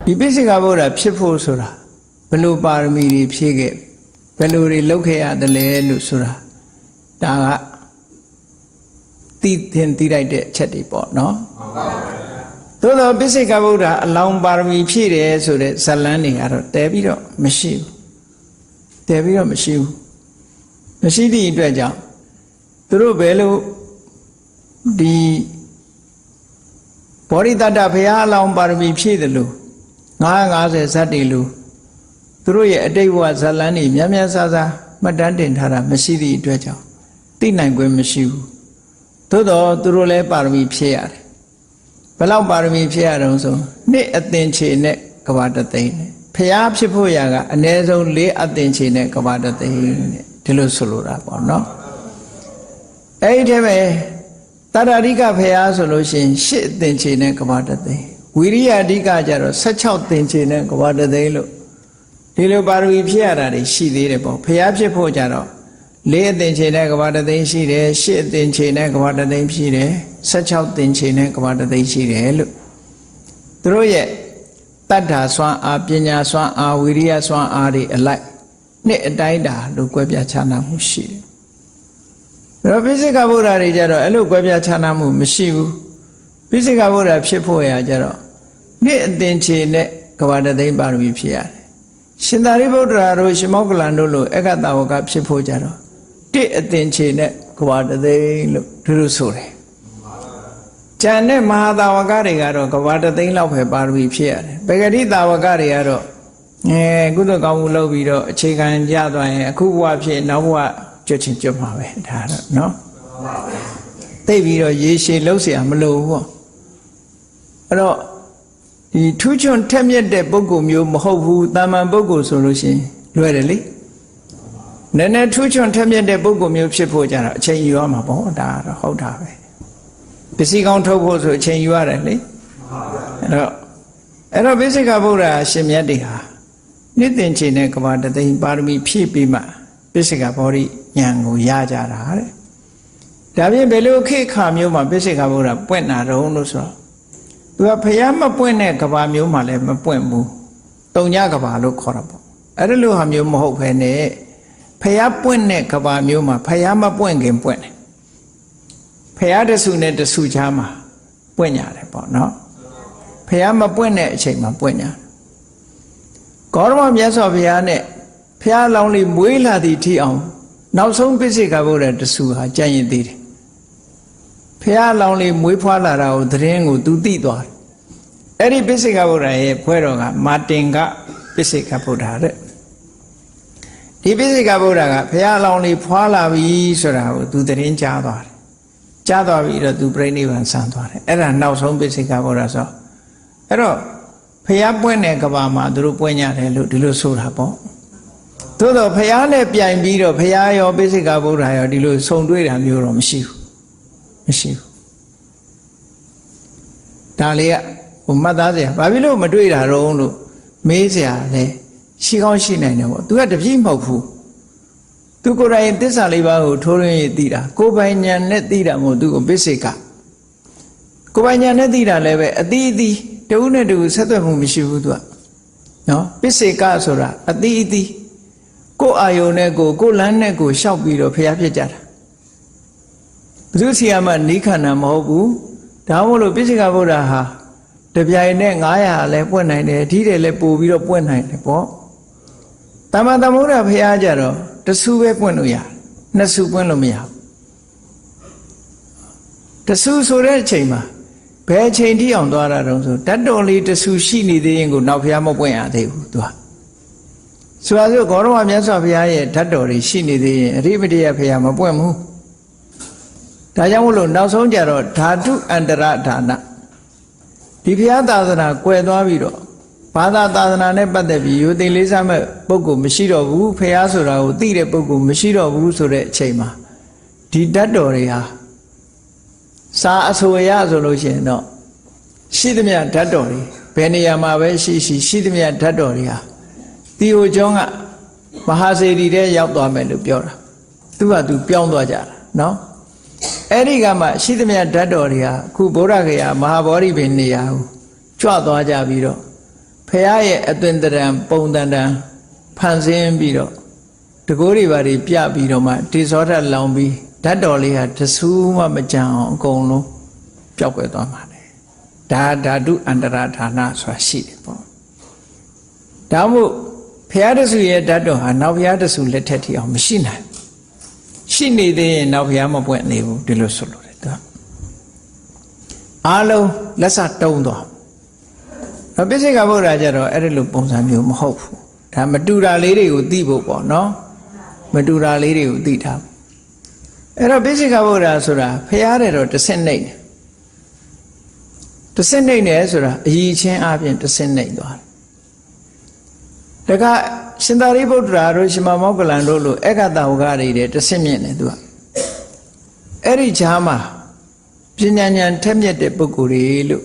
ဒီပိစိကဗုဒ္ဓဖြစ်ဖို့ဆိုတာဘယ်လိုပါရမီတွေဖြည့်ခဲ့ဘယ်လိုတွေလုပ်ခဲ့ရတယ်လဲလို့ဆိုတာဒါကသိလိုက်တဲ့အချက်တွေပေါ့နော်သို့တော့ပိစိကဗုဒ္ဓအလောင်းပါရမီဖြည့်တယ်ဆိုတဲ့ဇလန်းတွေကတော့တဲပြီးတော့မရှိဘူးတဲပြီးတော့မရှိဘူးမရှိသည့်အတွက်ကြောင့်သူတို့ဘယ်လိုဒီဘောဓိတတ္တဘုရားအလောင်းပါရမီဖြည့်တယ်လို့950ဇတ်တွေလို့သူတို့ရဲ့အတိတ်ဘဝဇလန်းတွေများများဆဆမှတ်တမ်းတင်ထားတာမရှိသည့်အတွက်ကြောင့်သိနိုင်ခွင့်မရှိဘူးသို့တော့သူတို့လည်းပါရမီဖြည့်ရတယ်ဘယ်လောက်ပါရမီဖြည့်ရတော့ဆိုနှစ်အသင်္ချေနဲ့ကဘာတသိန်းနဲ့ဘုရားဖြစ်ဖို့ရာကအနည်းဆုံး4အသင်္ချေနဲ့ကဘာတသိန်းနဲ့ဒီလိုဆိုလိုတာပေါ့နော်အဲ့ဒီတည်းပဲတတ္တရိကဘုရားဆိုလို့ရှိရင်8အသင်္ချေနဲ့ကဘာတသိန်းဝိရိယအဓိကကျတော့16သင်္ချေနဲ့ကဘာတသိန်းလို့ဒီလိုပါရမီဖြည့်ရတာတွေရှိသေးတယ်ပေါ့ဘုရားဖြစ်ဖို့ကြတော့4အသင်္ချေနဲ့ကဘာတသိန်းရှိတယ်8အသင်္ချေနဲ့ကဘာတသိန်းရှိတယ်16သင်္ချေနဲ့ကဘာတသိန်းရှိတယ်လို့သူတို့ရဲ့တတ္ထာစွမ်းအားပညာစွမ်းအားဝိရိယစွမ်းအားတွေအလိုက်နှစ်အတိုင်းတာလို့ကွဲပြားခြားနာမှုရှိတယ်ဒါတော့ပိစိကဗုဒ္ဓတွေကြတော့အဲ့လိုကွဲပြားခြားနာမှုမရှိဘူးပိစိကဗုဒ္ဓဖြစ်ဖို့ရာကြတော့နှစ်အသင်္ချေနဲ့ကဘာတသိန်းပါရမီဖြစ်ရတယ်ရှင်သာရိပုတ္တရာတို့ရှင်မောက္ကလန်တို့လိုအက္ခတဝကဖြစ်ဖို့ကြတော့တစ်အသင်္ချေနဲ့ကဘာတသိန်းလို့ဒီလိုဆိုတယ်ကျန်တဲ့မဟာတာဝကတွေကတော့ကဘာတသိန်းလောက်ပဲပါရမီဖြစ်ရတယ်ပဂတိတာဝကတွေကတော့ကုသိုလ်ကောင်းမှုလုပ်ပြီးတော့အခြေခံကြသွားရင်အခုဘဝဖြစ်နောက်ဘဝကျွတ်ချင်းကျွတ်မှာပဲဒါတော့နော်သိပြီးတော့ရေရှည်လှုပ်เสียမလို့ဘူးပေါ့အဲ့တော့ဒီထူးချွန်ထက်မြက်တဲ့ပုဂ္ဂိုလ်မျိုးမဟုတ်ဘူးတာမန်ပုဂ္ဂိုလ်ဆိုလို့ရှိရင်လွယ်တယ်လေနည်းနည်းထူးချွန်ထက်မြက်တဲ့ပုဂ္ဂိုလ်မျိုးဖြစ်ဖို့ကြတော့အချိန်ယူရမှာပေါ့ဒါတော့ဟုတ်တာပဲပစ္စည်းကောင်းထုတ်ဖို့ဆိုအချိန်ယူရတယ်လေအဲ့တော့ပိစိကဗုဒ္ဓရှင်မြတ်တွေဟာနှစ်သင်္ချေနဲ့ကဘာတသိန်းပါရမီဖြည့်ပြီးမှပိစိကဗောဓိဉာဏ်ကိုရကြတာတဲ့ဒါပြင်ဘယ်လိုခေတ်ခါမျိုးမှာပိစိကဗုဒ္ဓပွင့်လာတော့လို့ဆိုတော့သူကဖျားမပွင့်တဲ့ကဘာမျိုးမှလည်းမပွင့်ဘူးတုံညကဘာလို့ခေါ်တာပေါ့အဲ့ဒါလိုဟာမျိုးမဟုတ်ဘဲနဲ့ဖျားပွင့်တဲ့ကဘာမျိုးမှာဖျားမပွင့်ခင်ပွင့်တယ်ဖျားတဆူနဲ့တဆူချားမှာပွင့်ရတယ်ပေါ့နော်ဖျားမပွင့်တဲ့အချိန်မှာပွင့်ညာဂေါရမမြတ်စွာဘုရားနဲ့ဖျားလောင်းလေးမွေးလာသည့်ထိအောင်နောက်ဆုံးပိစိကဗုဒ္ဓတဆူဟာကြံ့ရင်သေးတယ်ဖျားလောင်းလေးမွေးဖွားလာတာကိုသတင်းကိုသူသိသွားတယ်အဲ့ဒီပိစိကဗုဒ္ဓရဲ့ဘွဲတော်ကမာတင်ကပိစိကဗုဒ္ဓတဲ့ဒီပိစိကဗုဒ္ဓကဘုရားအလောင်းလေးဖွာလာပြီဆိုတာကိုသူသတင်းကြားသွားတယ်ကြားသွားပြီးတော့သူပြိဋိဘံဆန်းသွားတယ်အဲ့ဒါနောက်ဆုံးပိစိကဗုဒ္ဓဆိုအဲ့တော့ဘုရားပွင့်တဲ့ကဘာမှာသူတို့ပွင့်ကြတယ်လို့ဒီလိုဆိုတာပေါ့သို့တော့ဘုရားနဲ့ပြိုင်ပြီးတော့ဘုရားရောပိစိကဗုဒ္ဓရောဒီလိုဆုံတွေ့တာမျိုးတော့မရှိဘူးမရှိဘူးဒါလေးကဟိုမှတ်သားစရာဘာဖြစ်လို့မတွေ့တာတော့လို့မေးစရာလဲရှိကောင်းရှိနိုင်တယ်ပေါ့သူကတပြည့်မဟုတ်ဘူးသူကိုယ်တိုင်သစ္စာလေးပါးကိုထိုးရင်းသိတာကိုယ်ပိုင်ဉာဏ်နဲ့သိတာမဟုတ်သူကိုပိစိကကိုယ်ပိုင်ဉာဏ်နဲ့သိတာလည်းပဲအသီးအသီးတဦးနဲ့တဦးဆက်သွယ်မှုမရှိဘူးသူကနော်ပိစိကဆိုတာအသီးအသီးကိုယ်အာယုန်နဲ့ကိုယ်လမ်းနဲ့ကိုရှောက်ပြီးတော့ဖျားဖြစ်ကြတာဘုသူစီယမနိခန္ဓာမဟုတ်ဘူးဒါမို့လို့ပိစိကဗုဒ္ဓဟာတပြိုင်နဲ့900လည်းပွင့်နိုင်တယ်ဒီတယ်လည်းပို့ပြီးတော့ပွင့်နိုင်တယ်ပေါ့တမန်သမုဒ္ဒဘုရားကြတော့တဆူပဲပွင့်လို့ရတယ်နှစ်ဆူပွင့်လို့မရဘူးတဆူဆိုတဲ့အချိန်မှာဘယ်အချိန်ထိအောင်သွားတာတုံးဆိုတတ်တော်လေးတဆူရှိနေသေးရင်ကိုနောက်ဘုရားမပွင့်ရသေးဘူးသူကဆိုပါစို့ဂေါရမမြတ်စွာဘုရားရဲ့ဓာတ်တော်တွေရှိနေသေးရင်အရိပတိယဘုရားမပွင့်ဘူးဒါကြောင့်မို့လို့နောက်ဆုံးကြတော့ဓာတုအန္တရဌာနဒီဘုရားသာသနာကွယ်သွားပြီးတော့ဘာသာသာသနာနဲ့ပတ်သက်ပြီးယူသိလေးစားမဲ့ပုဂ္ဂိုလ်မရှိတော့ဘူးဘုရားဆိုတာကိုသိတဲ့ပုဂ္ဂိုလ်မရှိတော့ဘူးဆိုတဲ့အချိန်မှာဒီဓာတ်တော်တွေဟာစာအဆိုရဆိုလို့ရှိရင်တော့ရှိသမျှဓာတ်တော်တွေဘယ်နေရာမှာပဲရှိသမျှဓာတ်တော်တွေဟာတီဟိုကျောင်းကမဟာစေတီထဲရောက်သွားမယ်လို့ပြောတာသူကသူပြောင်းသွားကြတာနော်အဲ့ဒီကမှရှိသမျှဓာတ်တော်တွေဟာအခုဗုဒ္ဓဂယာမဟာဗောဓိပင်နေရာကိုကြွသွားကြပြီးတော့ ဖရာရဲ့အသွင်တရံပုံတန်တန်ဖန်ဆင်းပြီးတော့တကိုးတွေပါတွေပြပြီးတော့မှတေဇောဓာတ်လောင်ပြီးဓာတ်တော်လေးဟာတဆူးမှမကြံအောင်အကုန်လုံးပျောက်ကွယ်သွားမှာလေဒါဓာတုအန္တရာဌာနဆိုတာရှိတယ်ပေါ့ဒါမို့ဖရာတဆူရဲ့ဓာတ်တော်ဟာနောက်ဖရာတဆူလက်ထက်ထိအောင်မရှိနိုင်ရှိနေသေးရင်နောက်ဖရာမပွင့်နေဘူးဒီလိုဆိုလို့တယ်သူအားလုံးလက်စတုံးသွားပိစိကဗုဒ္ဓကြတော့အဲ့ဒီလိုပုံစံမျိုးမဟုတ်ဘူးဒါမတူတာလေးတွေကိုသိဖို့ပေါ့နော်မတူတာလေးတွေကိုသိထားအဲ့တော့ပိစိကဗုဒ္ဓဆိုတာဖရာတဲ့တော့တစ်ဆင့်နှိမ့်တစ်ဆင့်နှိမ့်တယ်ဆိုတာအည်ချင်းအပြင်တစ်ဆင့်နှိမ့်သွားတယ်ဒါကရှင်သာရိပုတ္တရာတို့ရှင်မမောကလန်တို့လိုအက္ခတဝကတွေတဲ့တစ်ဆင့်မြင့်တယ်သူကအဲ့ဒီဈာမှာပညာဉာဏ်ထက်မြက်တဲ့ပုဂ္ဂိုလ်တွေလို့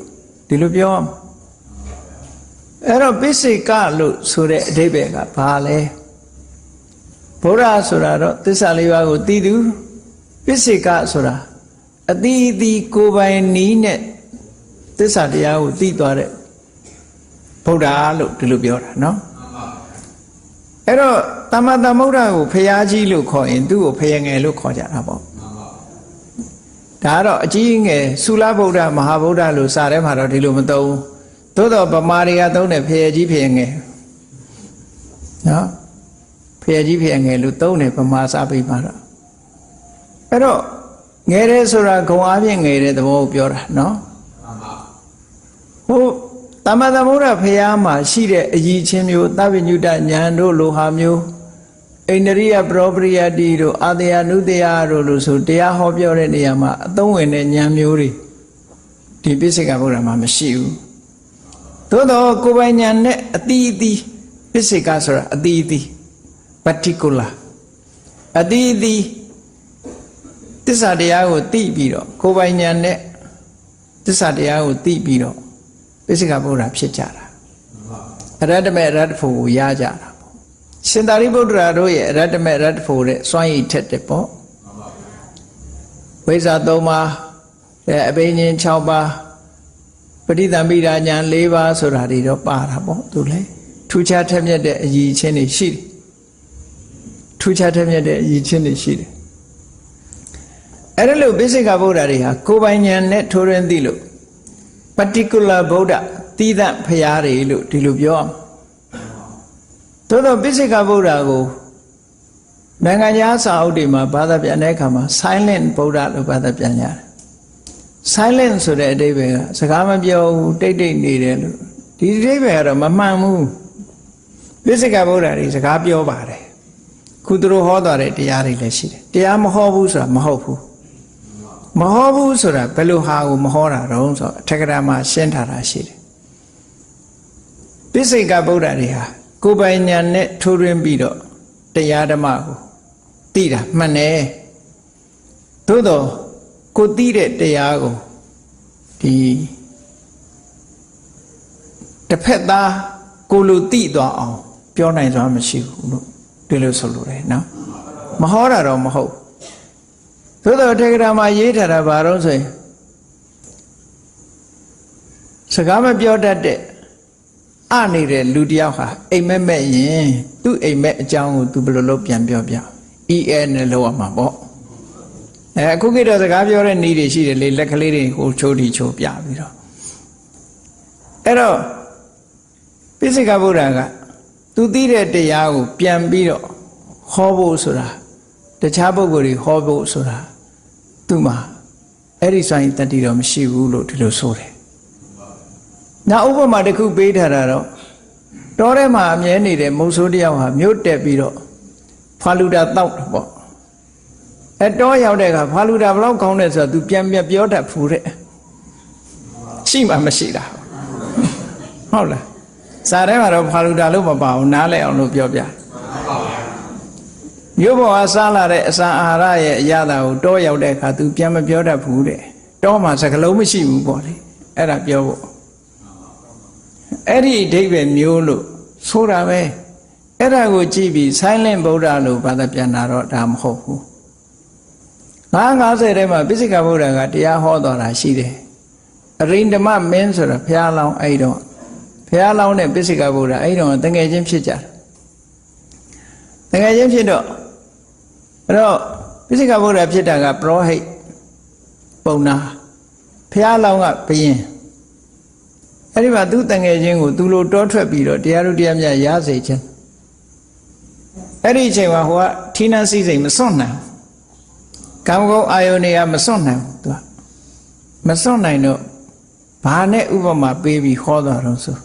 ဒီလိုပြောအောင်အဲ့တော့ပိစိကလို့ဆိုတဲ့အဓိပ္ပာယ်ကဘာလဲဗုဒ္ဓဆိုတာတော့သစ္စာလေးပါးကိုသိသူပိစိကဆိုတာအတိအသီးကိုယ်ပိုင်နီးနဲ့သစ္စာတရားကိုသိသွားတဲ့ဗုဒ္ဓလို့ဒီလိုပြောတာနော်အဲ့တော့သမ္မာသမ္ဗုဒ္ဓကိုဖရာကြီးလို့ခေါ်ရင်သူ့ကိုဖရာငယ်လို့ခေါ်ကြတာပေါ့ဒါကတော့အကြီးငယ်သုလဗုဒ္ဓမဟာဗုဒ္ဓလို့စာထဲမှာတော့ဒီလိုမသုံးသို့တော့ဗမာတွေကသုံးတယ်ဖရာကြီးဖရာငယ်နော်ဖရာကြီးဖရာငယ်လို့သုံးတယ်ဗမာစာပေမှာတော့အဲ့တော့ငယ်တယ်ဆိုတာဂုံအားဖြင့်ငယ်တဲ့သဘောကိုပြောတာနော်ဟုတ်သမ္မာသမ္ဗုဒ္ဓဖရာမှာရှိတဲ့အည်ချင်းမျိုးသဗ္ဗညုတဉာဏ်တို့လိုဟာမျိုးဣန္ဒရိယပရောပရိယတိတို့အာတယနုတယတို့လို့ဆိုတရားဟောပြောတဲ့နေရာမှာအသုံးဝင်တဲ့ဉာဏ်မျိုးတွေဒီပိစိကဗုဒ္ဓမှာမရှိဘူးသို့တော့ကိုယ်ပိုင်ဉာဏ်နဲ့အတိအသီးပိစိကဆိုတာအတိအသီး particular အတိအသီးသစ္စာတရားကိုသိပြီးတော့ကိုယ်ပိုင်ဉာဏ်နဲ့သစ္စာတရားကိုသိပြီးတော့ပိစိကဗုဒ္ဓဖြစ်ကြတာအရတ္တမေအရတ္တဖို့ကိုရကြတာပေါ့ရှင်သာရိပုတ္တရာတို့ရဲ့အရတ္တမေအရတ္တဖို့တဲ့စွမ်းရည်ထက်တယ်ပေါ့ဝိဇ္ဇာ3ပါးအဘိညာဉ်6ပါးပဋိသမိဒါညာ4ပါးဆိုတာတွေတော့ပါတာပေါ့သူလေထူးခြားထက်မြက်တဲ့အရည်ချင်းတွေရှိတယ်ထူးခြားထက်မြက်တဲ့အရည်ချင်းတွေရှိတယ်အဲ့ဒါလို့ပိစိကဗုဒ္ဓတွေဟာကိုယ်ပိုင်ဉာဏ်နဲ့ထိုးရင်းသိလို့ particular ဗုဒ္ဓသီးသန့်ဖရာတွေလို့ဒီလိုပြောအောင်သို့တော့ပိစိကဗုဒ္ဓကိုနိုင်ငံခြားစာအုပ်တွေမှာဘာသာပြန်တဲ့အခါမှာ silent ဗုဒ္ဓလို့ဘာသာပြန်ကြတယ် silent ဆိုတဲ့အဓိပ္ပာယ်ကစကားမပြောဘူးတိတ်တိတ်နေတယ်လို့ဒီအဓိပ္ပာယ်ကတော့မမှန်ဘူးပိစိကဗုဒ္ဓတွေစကားပြောပါတယ်ခုသူတို့ဟောသွားတဲ့တရားတွေလည်းရှိတယ်တရားမဟောဘူးဆိုတာမဟုတ်ဘူးမဟောဘူးဆိုတာဘယ်လိုဟာကိုမဟောတာတော့ဆိုတော့အထက်ကရာမှာရှင်းထားတာရှိတယ်ပိစိကဗုဒ္ဓတွေဟာကိုယ်ပိုင်ဉာဏ်နဲ့ထိုးရင်းပြီးတော့တရားဓမ္မကိုသိတာမှန်တယ်သို့တော့ကိုသိတဲ့တရားကိုဒီတစ်ဖက်သားကိုလိုသိသွားအောင်ပြောနိုင်စွာမရှိဘူးလို့ဒီလိုဆိုလိုတယ်နော်မဟောတာတော့မဟုတ်သို့တော့ထေကရာမှာရေးထားတာဘာလို့ဆိုရင်စကားမပြောတတ်တဲ့နေတဲ့လူတယောက်ဟာအိမ်မက်မဲ့ရင်သူ့အိမ်မက်အကြောင်းကိုသူဘယ်လိုလုပ်ပြန်ပြောပြ EL နဲ့လောက်ရမှာပေါ့အခုခေတ်တော့စကားပြောတဲ့နည်းတွေရှိတယ်လေလက်ကလေးတွေဟိုချိုးတီချိုးပြပြီးတော့အဲ့တော့ပိစိကဗုဒ္ဓကသူသိတဲ့တရားကိုပြန်ပြီးတော့ဟောဖို့ဆိုတာတခြားပုဂ္ဂိုလ်တွေဟောဖို့ဆိုတာသူ့မှာအဲ့ဒီဆိုင်တတိတော့မရှိဘူးလို့ဒီလိုဆိုတယ်နောက်ဥပမာတစ်ခုပေးထားတာတော့တောထဲမှာအမြဲနေတဲ့မုတ်ဆိုးတယောက်ဟာမြို့တက်ပြီးတော့ဖာလူတာတောက်တယ်ပေါ့အဲတောရောက်တဲ့အခါဖာလူတာဘလောက်ကောင်းတယ်ဆိုတော့ तू ပြန်ပြောတတ်ဖူးတဲ့ရှိမှမရှိတာဟုတ်လားစာထဲမှာတော့ဖာလူတာလို့မပါဘူးနားလည်အောင်လို့ပြောပြမြို့ပေါ်ကစားလာတဲ့အစာအာဟာရရဲ့အရာတာကိုတောရောက်တဲ့အခါ तू ပြန်မပြောတတ်ဘူးတဲ့တောမှာစကလုံးမရှိဘူးပေါ့လေအဲ့ဒါပြောဖို့အဲ့ဒီအဓိပ္ပာယ်မျိုးလို့ဆိုတာပဲအဲ့ဒါကိုကြည့်ပြီး silent ဗုဒ္ဓလို့ဘာသာပြန်တာတော့ဒါမဟုတ်ဘူး950ထဲမှာပိစိကဗုဒ္ဓကတရားဟောတော်တာရှိတယ်အရိန္ဒမမင်းဆိုတာဘုရားလောင်းအဲ့တော့ဘ ះလောင်းနဲ့ပိစိကဗုဒ္ဓအဲ့တော့တငယ်ချင်းဖြစ်ကြတယ်တငယ်ချင်းဖြစ်တော့အဲ့တော့ပိစိကဗုဒ္ဓဖြစ်တာကပရောဟိတ်ပုံနာဘုရားလောင်းကဘယင်အဲ့ဒီမှာသူတငယ်ချင်းကိုသူလိုတောထွက်ပြီးတော့တရားတို့တရားမြတ်ရစေခြင်းအဲ့ဒီအချိန်မှာဟိုကထီးနှံစည်းစိမ်မစွန့်နိုင်ကာမဂုဏ်အာယုန်တွေကမစွန့်နိုင်သူကမစွန့်နိုင်တော့ဘာနဲ့ဥပမာပေးပြီးဟောတာတော့ဆို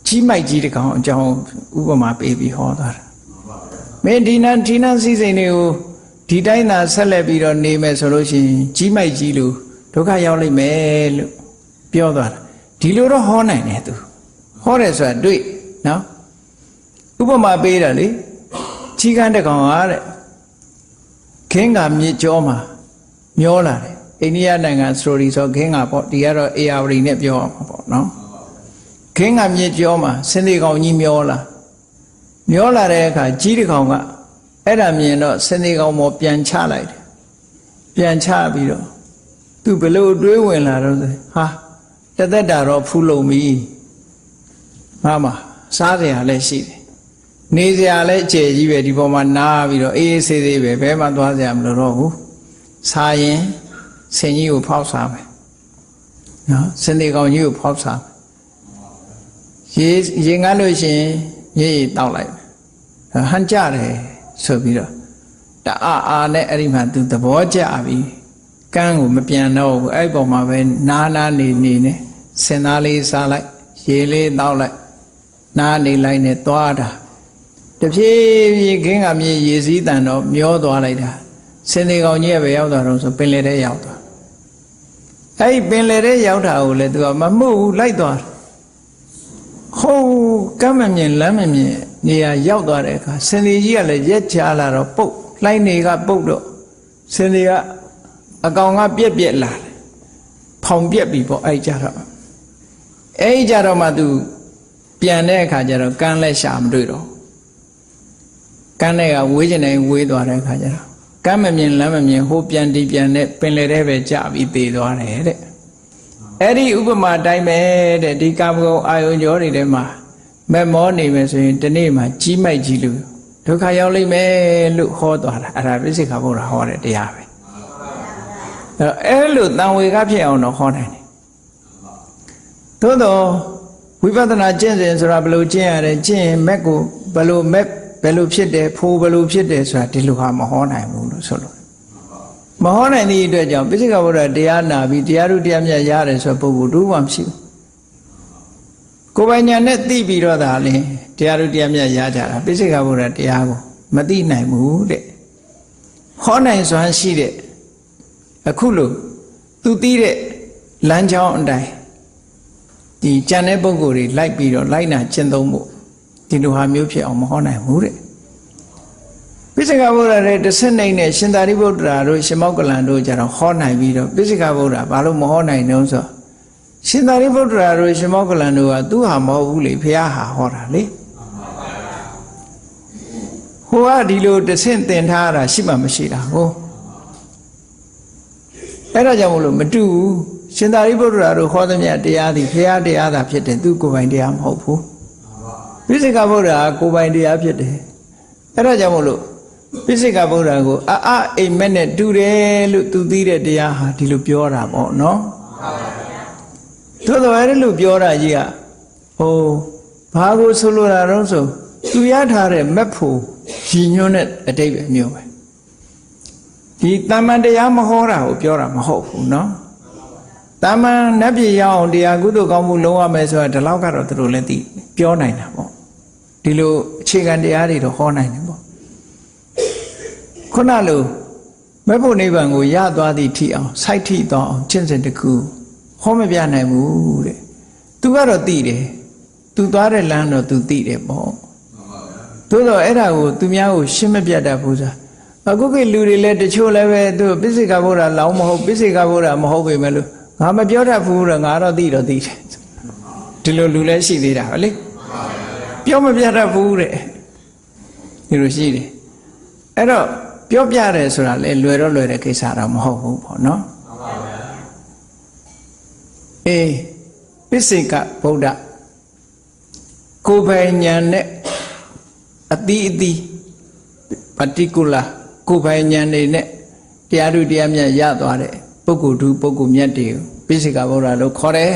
ကြီးမိုက်ကြီးတကောင်အကြောင်းဥပမာပေးပြီးဟောတာမင်းဒီနန်းထီးနှံစည်းစိမ်တွေကိုဒီတိုင်းသာဆက်လက်ပြီးတော့နေမယ်ဆိုလို့ရှိရင်ကြီးမိုက်ကြီးလို့ဒုက္ခရောက်လိမ့်မယ်လို့ပြောသွားတာဒီလိုတော့ဟောနိုင်တယ်သူဟောတယ်ဆိုတာတွေ့နော်ဥပမာပေးတာလေကြီးကန်းတကောင်အားတဲ့ခင်းကမြေကြောမှာမျောလာတယ်အိန္ဒိယနိုင်ငံစတိုရီဆိုခင်းကပေါ့ဒီကတော့အေယာဝတီနဲ့ပြောအောင်ပေါ့နော်ခင်းကမြေကြောမှာစင်သေးကောင်ကြီးမျောလာတဲ့အခါကြီးတကောင်ကအဲ့ဒါမြင်တော့စင်သေးကောင်ပေါ်ပြန်ချလိုက်တယ်ပြန်ချပြီးတော့သူဘလို့တွေးဝင်လာတော့ဟာတသက်တာတော့ဖူးလုံပြီဟာမစားစရာလည်းရှိတယ်နေစရာလည်းအခြေကြီးပဲဒီပေါ်မှာနားပြီးတော့အေးအေးဆေးဆေးပဲဘဲမှသွားစရာမလိုတော့ဘူးစားရင်ဆင်ကြီးကိုဖောက်စားမယ်နော်စင်သေးကောင်ကြီးကိုဖောက်စားရေငတ်လို့ရှိရင်ရေတောက်လိုက်ဟန်ကြတယ်ဆိုပြီးတော့တအားနဲ့အဲ့ဒီမှာသူသဘောကျပြီကန်းကိုမပြန်တော့ဘူးအဲ့ပေါ်မှာပဲနားနေနဲ့စင်သားလေးစားလိုက်ရေလေးတောက်လိုက်နားနေလိုက်နဲ့သွားတာတဖြည်းဖြည်းခင်းကမြေရေစည်းတန်တော့မျောသွားလိုက်တာစင်သေးကောင်ကြီးကပဲရောက်သွားတော့ဆိုပင်လယ်ထဲရောက်သွားအဲ့ဒီပင်လယ်ထဲရောက်တာကိုလေသူကမမှုဘူးလိုက်သွားဟုတ်ကမ်းမမြင်လမ်းမမြင်နေရာရောက်သွားတဲ့အခါစင်သေးကြီးကလည်းရက်ချလာတော့ပုတ်လှိုင်းနေကပုတ်တော့စင်သေးကအကောင်ကပြက်လာတယ်ဖောင်ပြက်ပြီပေါ့အဲ့ကြတော့မှသူပြန်တဲ့အခါကျတော့ကန်းလက်ရှာမတွေ့တော့ကန်းတဲ့ကဝေးကျင်တိုင်းဝေးသွားတဲ့အခါကျတော့ကမ်းမမြင်လမ်းမမြင်ဟိုပြန်ဒီပြန်နဲ့ပင်လယ်ထဲပဲကြပြီးသေသွားတယ်တဲ့အဲ့ဒီဥပမာတိုင်းပဲတဲ့ဒီကာမဂုဏ်အာယုန်ကြောတွေထဲမှာမက်မောနေမယ်ဆိုရင်ဒီနေ့မှာကြီးမိုက်ကြီးလို့ဒုက္ခရောက်လိမ့်မယ်လို့ဟောသွားတာအဲ့ဒါပိစိကဗုဒ္ဓဟောတဲ့တရားပဲအဲ့လိုတန်ဝေကဖြစ်အောင်တော့ဟောနိုင်တယ်သို့တော့ဝိပဿနာကျင့်စဉ်ဆိုတာဘယ်လိုကျင့်ရတယ်ကျင့်ရင်မက်ကိုဘယ်လိုဖြစ်တယ်ဖိုးဘယ်လိုဖြစ်တယ်ဆိုတာဒီလိုဟာမဟောနိုင်ဘူးလို့ဆိုလို့မဟောနိုင်တဲ့အတွက်ကြောင့်ပိစိကဗုဒ္ဓတရားနာပြီးတရားတို့တရားမြတ်ရတယ်ဆိုပုဂ္ဂိုလ်တို့မှမရှိဘူးကိုယ်ပိုင်ညာနဲ့သိပြီးတော့ဒါလည်းတရားတို့တရားမြတ်ရကြတာပိစိကဗုဒ္ဓတရားကိုမသိနိုင်ဘူးတဲ့ဟောနိုင်စွမ်းရှိတဲ့အခုလို့သူသိတဲ့လမ်းကြောင်းအတိုင်းဒီကြံတဲ့ပုဂ္ဂိုလ်တွေလိုက်ပြီးတော့လိုက်နာကျင့်သုံးဖို့ဒီလိုဟာမျိုးဖြစ်အောင်မဟောနိုင်ဘူးတဲ့ပိစိကဗုဒ္ဓရဲ့တစ်ဆက်နိုင်နဲ့ရှင်သာရိပုတ္တရာတို့ရှင်မောက္ကလန်တို့ကြတော့ဟောနိုင်ပြီးတော့ပိစိကဗုဒ္ဓဘာလို့မဟောနိုင်တုံးဆိုရှင်သာရိပုတ္တရာတို့ရှင်မောက္ကလန်တို့ကသူဟာမဟုတ်ဘူးလေဘုရားဟာဟောတာလေဟိုကဒီလိုတစ်ဆင့်သင်ထားတာရှိမှမရှိတာဟိုအဲ့ဒါကြောင့်မလို့မတူဘူးရှင်သာရိပုတ္တရာတို့ဟောသမျှတရားသည်ဘုရားတရားသာဖြစ်တယ်သူကိုယ်ပိုင်တရားမဟုတ်ဘူးပိစိကဗုဒ္ဓဟာကိုယ်ပိုင်တရားဖြစ်တယ်အဲ့ဒါကြောင့်မလို့ပိစိကဗုဒ္ဓကိုအိမ်မက်နဲ့တူတယ်လို့သူသိတဲ့တရားဟာဒီလိုပြောတာပေါ့နော်သို့တော်အဲ့လိုပြောတာကြီးကဟိုဘာကိုဆိုလိုတာတော့ဆိုသူရထားတဲ့မက်ဖို့ရည်ညွှန်းတဲ့အတိတ်ပဲမျိုးပဲဒီတမန်တရားမဟောတာကိုပြောတာမဟုတ်ဘူးနော်တမန်နတ်ပြည်ရောက်အောင်တရားကုသိုလ်ကောင်းမှုလုံးဝမယ်ဆိုတာဒီလောက်ကတော့သူတို့လည်းသိပြောနိုင်တာပေါ့ဒီလိုအခြေခံတရားတွေတော့ဟောနိုင်တယ်ပေါ့ခုနလိုမဲ့ဖို့နိဗ္ဗာန်ကိုရသွားသည့်ထိအောင်စိုက်ထိသွားအောင်ကျင့်စဉ်တစ်ခုဟောမပြနိုင်ဘူးတဲ့သူကတော့သိတယ်သူသွားတဲ့လမ်းတော့သူသိတယ်ပေါ့သို့တော့အဲ့ဒါကိုသူများကိုရှင်းမပြတတ်ဘူးစားအခုကလူတွေလည်းတချို့လည်းပဲသူပိစိကဗုဒ္ဓလောင်းမဟုတ်ပိစိကဗုဒ္ဓမဟုတ်ပေမဲ့လို့ငါမပြောတတ်ဘူးတော့ငါတော့သိတယ်ဒီလိုလူလည်းရှိသေးတာပဲလေပြောမပြတတ်ဘူးတဲ့ဒီလိုရှိတယ်အဲ့တော့ပြောပြတယ်ဆိုတာလေလွယ်တော့လွယ်တဲ့ကိစ္စတော့မဟုတ်ဘူးပေါ့နော်ပိစိကဗုဒ္ဓ ကိုယ်ပိုင်ဉာဏ်နဲ့အတိအတိ particular ကိုယ်ပိုင်ဉာဏ်တွေနဲ့တရားဓုတရားမြတ်ရသွားတဲ့ပုဂ္ဂိုလ်သူပုဂ္ဂိုလ်မြတ်တွေကိုပိစိကဗုဒ္ဓလို့ခေါ်တယ်